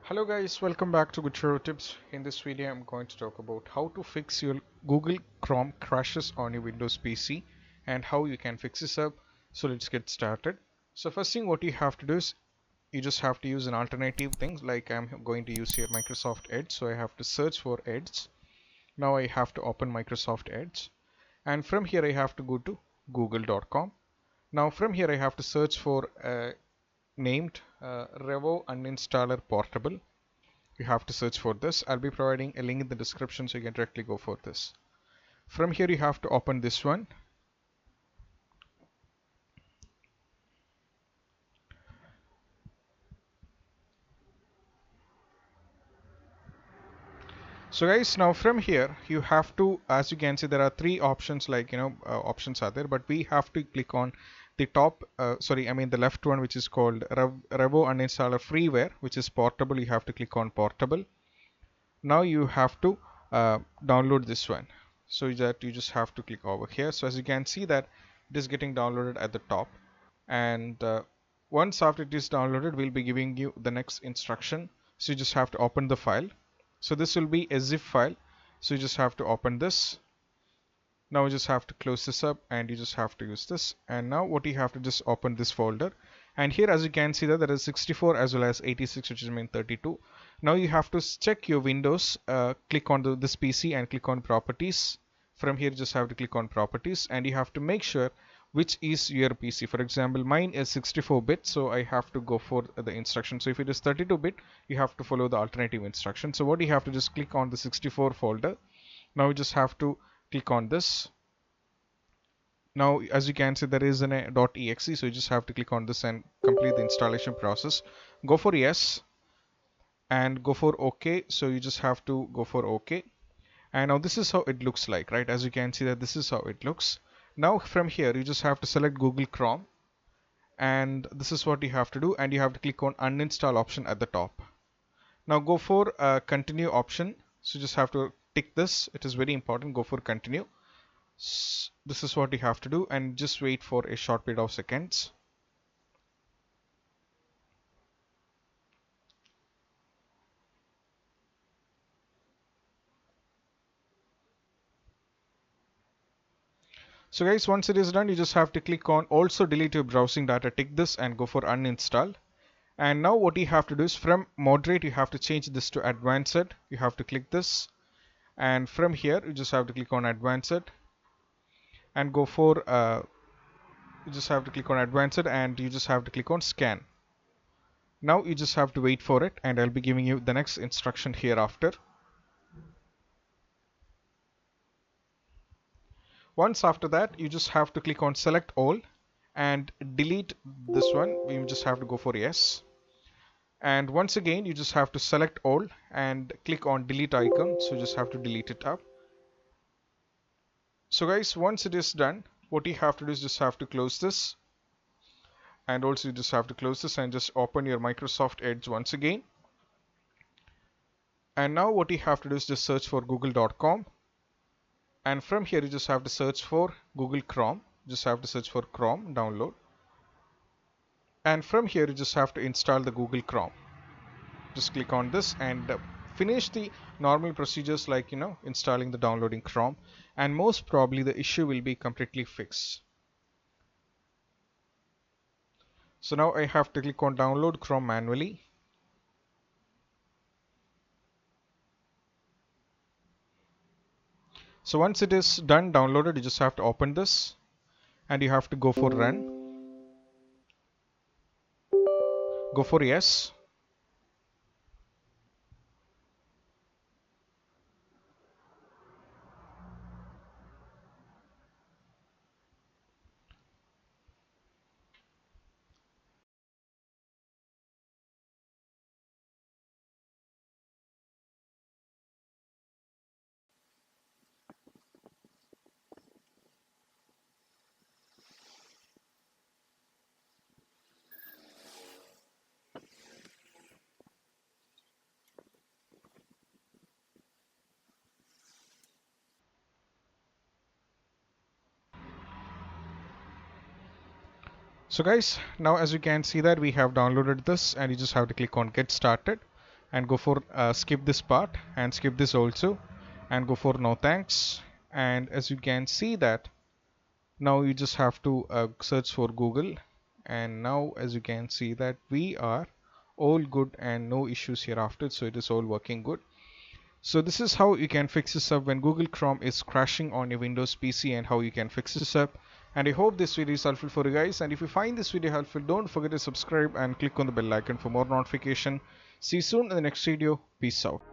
Hello guys, welcome back to Good Tutorial Tips. In this video I'm going to talk about how to fix your Google Chrome crashes on your Windows PC and how you can fix this up. So let's get started. So first thing what you have to do is you just have to use an alternative thing, like I'm going to use here Microsoft Edge. So I have to search for Edge. Now I have to open Microsoft Edge, and from here I have to go to google.com. Now from here I have to search for named Revo Uninstaller Portable. You have to search for this. I'll be providing a link in the description so you can directly go for this. From here you have to open this one. So guys, now from here you have to, as you can see, there are three options, like options are there, but we have to click on the top, the left one, which is called Revo Uninstaller Freeware, which is portable. You have to click on portable. Now you have to download this one, so that you just have to click over here. So as you can see that it is getting downloaded at the top, and once after it is downloaded we'll be giving you the next instruction. So you just have to open the file. So this will be a zip file, so you just have to open this. Now you just have to close this up and you just have to use this. And now what you have to just open this folder, and here as you can see that there is 64 as well as 86, which is mean 32. Now you have to check your Windows, click on this PC and click on properties. From here you just have to click on properties and you have to make sure which is your PC. For example, mine is 64-bit, so I have to go for the instruction. So if it is 32-bit, you have to follow the alternative instruction. So what you have to just click on the 64 folder. Now you just have to click on this. Now as you can see there is an .exe, so you just have to click on this and complete the installation process. Go for yes and go for OK. So you just have to go for OK. And now this is how it looks like, right? As you can see that this is how it looks. Now from here you just have to select Google Chrome, and this is what you have to do, and you have to click on uninstall option at the top. Now go for continue option. So you just have to tick this. It is very important. Go for continue. This is what you have to do, and just wait for a short period of seconds. So guys, once it is done, you just have to click on also delete your browsing data, tick this and go for uninstall. And now what you have to do is from moderate you have to change this to advanced. You have to click this, and from here you just have to click on advanced and go for you just have to click on advanced and you just have to click on scan. Now you just have to wait for it, and I'll be giving you the next instruction hereafter. Once after that you just have to click on select all and delete this one. We just have to go for yes. And once again you just have to select all and click on delete icon, so you just have to delete it up. So guys, once it is done, what you have to do is just have to close this, and also you just have to close this and just open your Microsoft Edge once again. And now what you have to do is just search for google.com, and from here you just have to search for Google Chrome. Just have to search for Chrome, download, and from here you just have to install the Google Chrome. Just click on this and finish the normal procedures, like installing the downloading Chrome, and most probably the issue will be completely fixed. So now I have to click on download Chrome manually. So once it is done downloaded, you just have to open this and you have to go for run. Go for yes. So guys, now as you can see that we have downloaded this, and you just have to click on get started. and go for skip this part and skip this also and go for no thanks. And as you can see that now you just have to search for Google, and now as you can see that we are all good and no issues hereafter, so it is all working good. So this is how you can fix this up when Google Chrome is crashing on your Windows PC, and how you can fix this up. And I hope this video is helpful for you guys, and if you find this video helpful, don't forget to subscribe and click on the bell icon for more notification. See you soon in the next video. Peace out.